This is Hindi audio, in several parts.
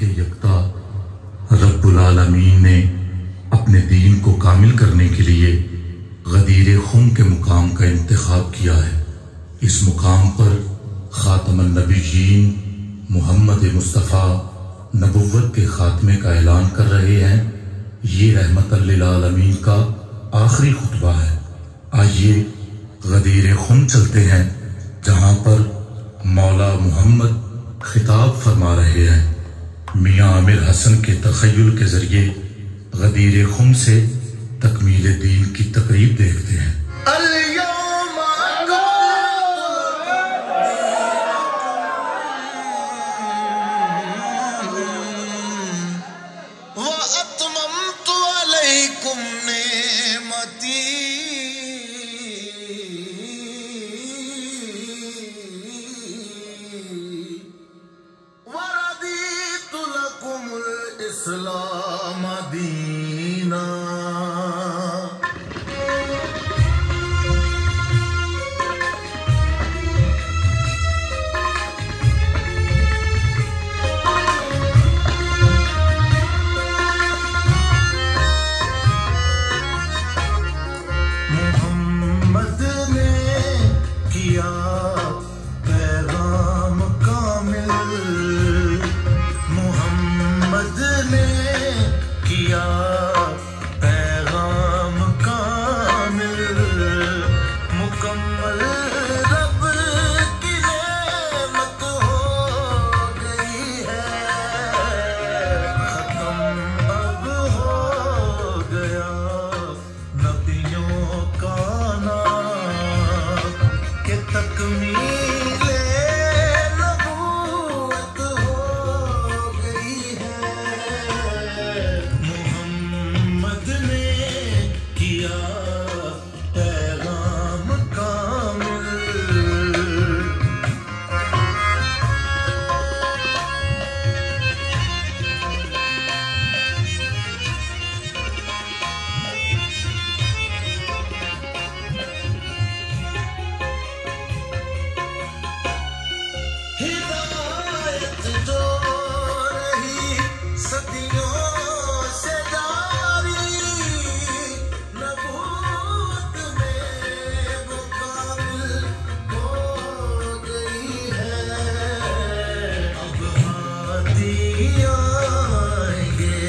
के यकता रब्बुल आलमीन ने अपने दीन को कामिल करने के लिए गदीर खुम के मुकाम का इंतखाब किया है। इस मुकाम पर खातमुन नबीयीन मोहम्मद मुस्तफ़ा नबुव्वत के खात्मे का ऐलान कर रहे हैं। ये रहमतल लिल आलमीन का आखिरी खुतबा है। आइए गदीर खुम चलते हैं, जहाँ पर मौला मोहम्मद खिताब फरमा रहे हैं। मियाँ आमिर हसन के तखय्युल के जरिए गदीर खुम से तकमील दीन की तकरीब देखते हैं। इस्लाम दीना मोहम्मद ने किया पैगाम कामिल, मोहम्मद ने किया पैगाम कामिल, मुकम्मल रब की नेमत हो गई है, खत्म अब हो गया नबियों का नाम के तकमीले नबूवत हो गई है। मोहम्मद ने किया पैगाम कामिल। हिदायत जो रही सदियों से जारी, नबूवत में वो कामिल हो गई है। अब हादी आएंगे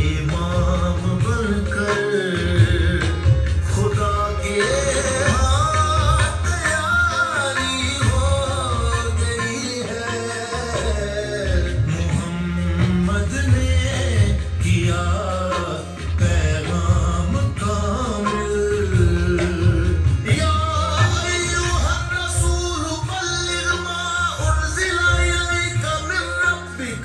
इमाम बनकर, खुदा के हाथ तैयारी हो गई है। मोहम्मद ने किया पैगाम कामिल। या अय्युहर रसूल बल्लिग मा उन्ज़िला इलैका मिन रब्बिक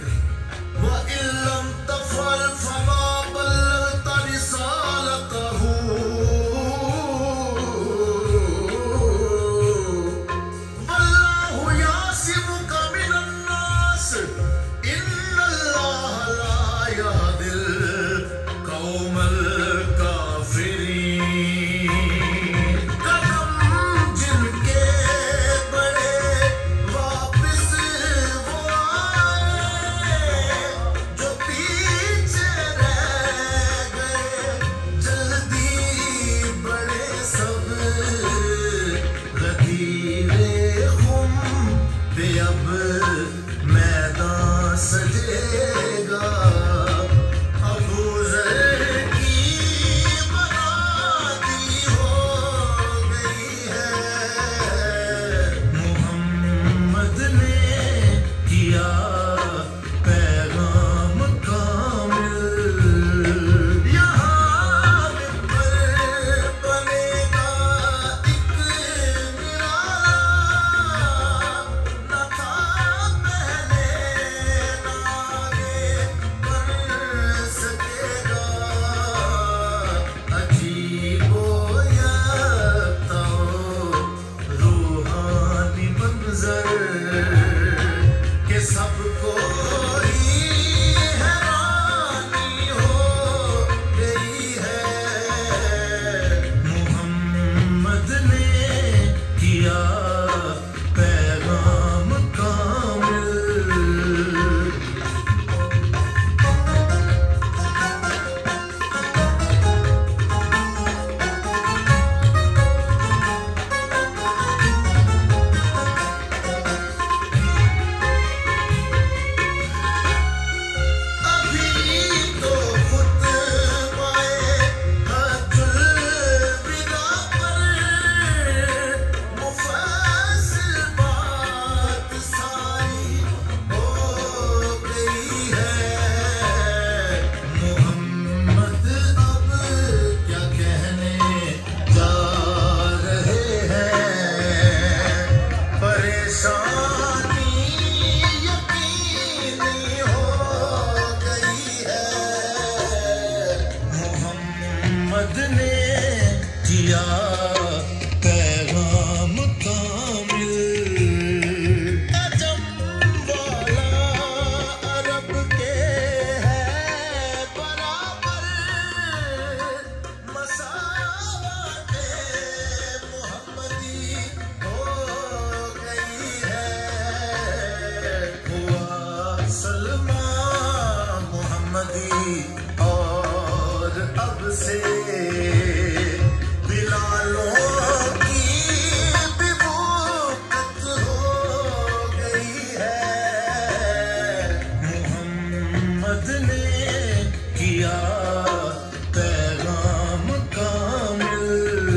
अब से बिलालों की भी वक़्त हो गई है। मोहम्मद ने किया पैगाम कामिल।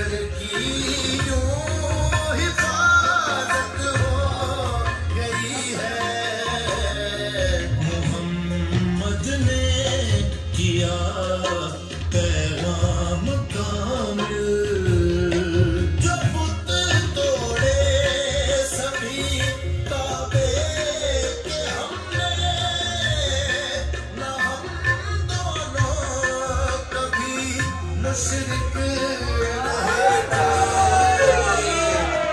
घर की यूं हिफाजत हो गई है। मोहम्मद ने किया पैगाम कामिल, जो बुत तोड़े सभी काबे के हमने, न हम दोनों कभी मुशरिक रहे।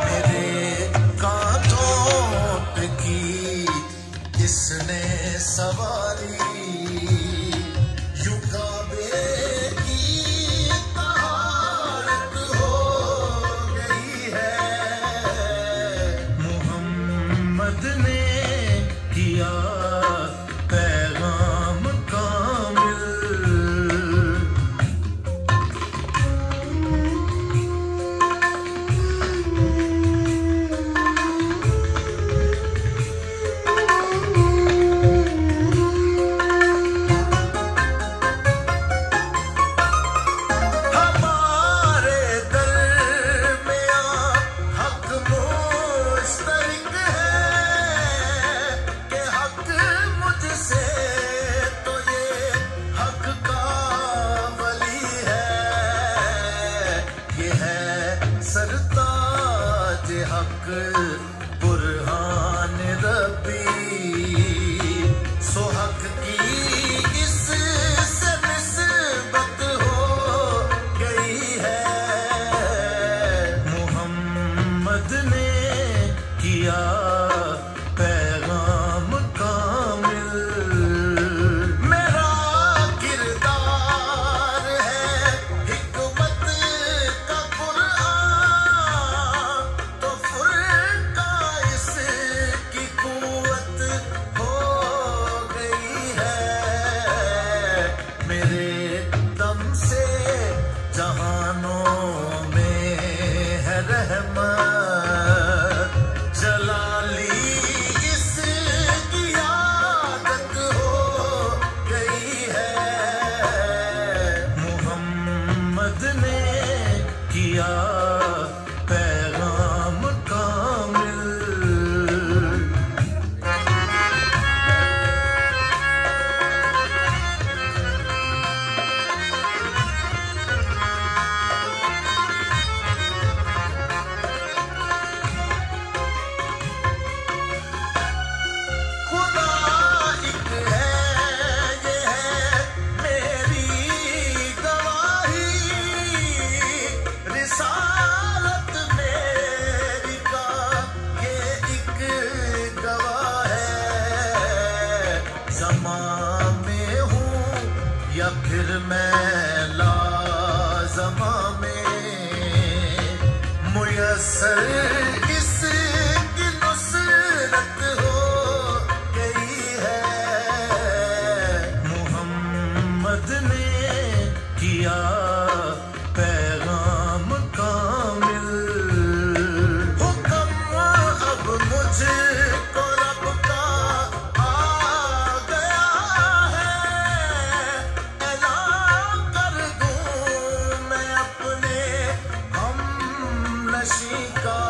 मेरे कांधों पे की इसने सवारी, यूं काबे की तहारत हो गई है। मोहम्मद ने किया पैगाम कामिल। हमारे दरमियां हक मुश्तरक है कि हक मुझसे तो ये हक का वली है। ये है सरताज हक बुरहान रब्बी, सो हक की इससे निस्बत हो गई है। मोहम्मद ने किया पैगाम कामिल। मेरा किरदार है हिकमत का कुरान, तो फुरका इसकी कुव्वत हो गई है। मेरे दम से जहानों में है रहमत, जलाली इसकी आदत हो गई है। मोहम्मद ने किया पैगाम कामिल। खुदा एक है, ये है मेरी गवाही, रिसालत मेरी का ये एक गवाह है। ज़मां में हूँ या फिर मैं लाज़मा में, मुयस्सर इसकी नुसरत हो गई है। मोहम्मद ने किया पैगाम कामिल। हुक्म अब मुझको रब का आ गया है, ऐलान कर दूं मैं अपने हमनशी का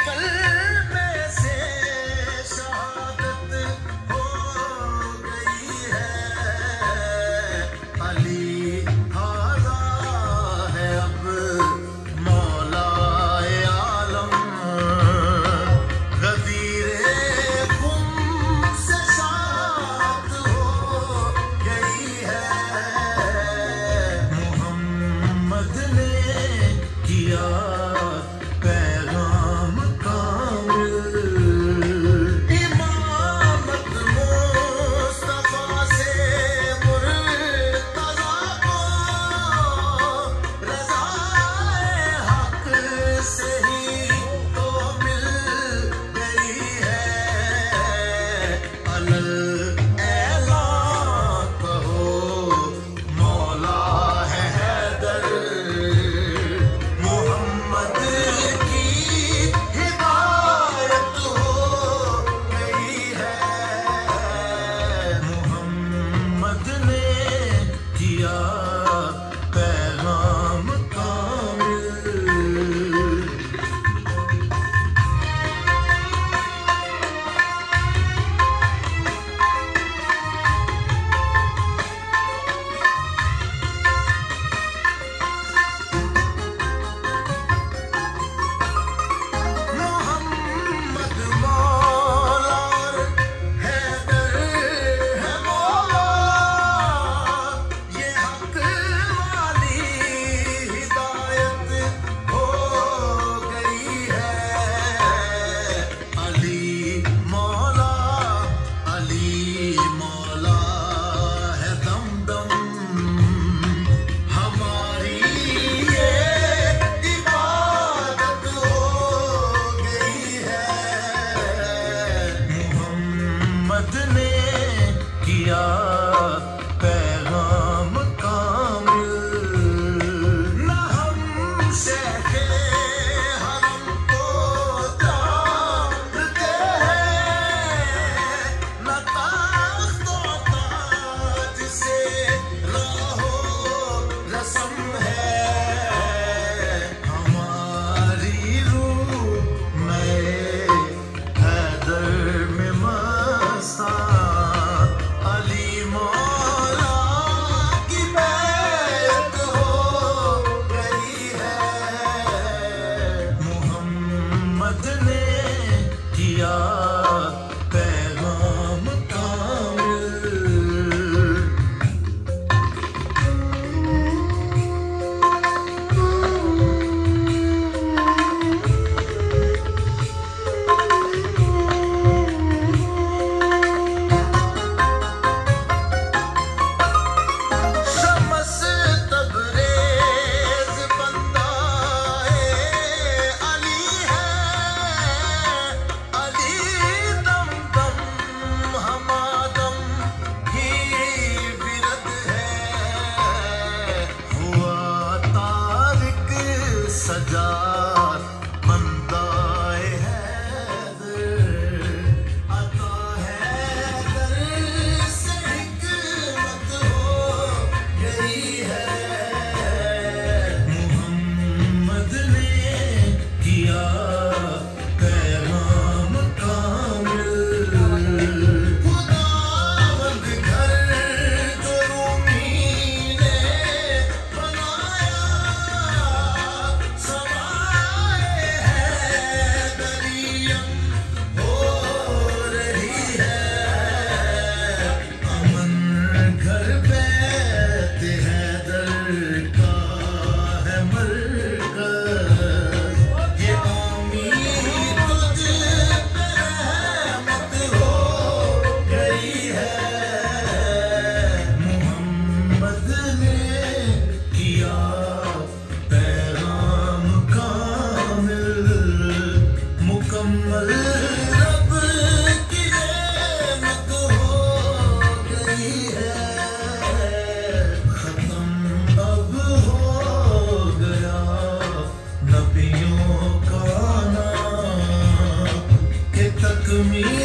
कल me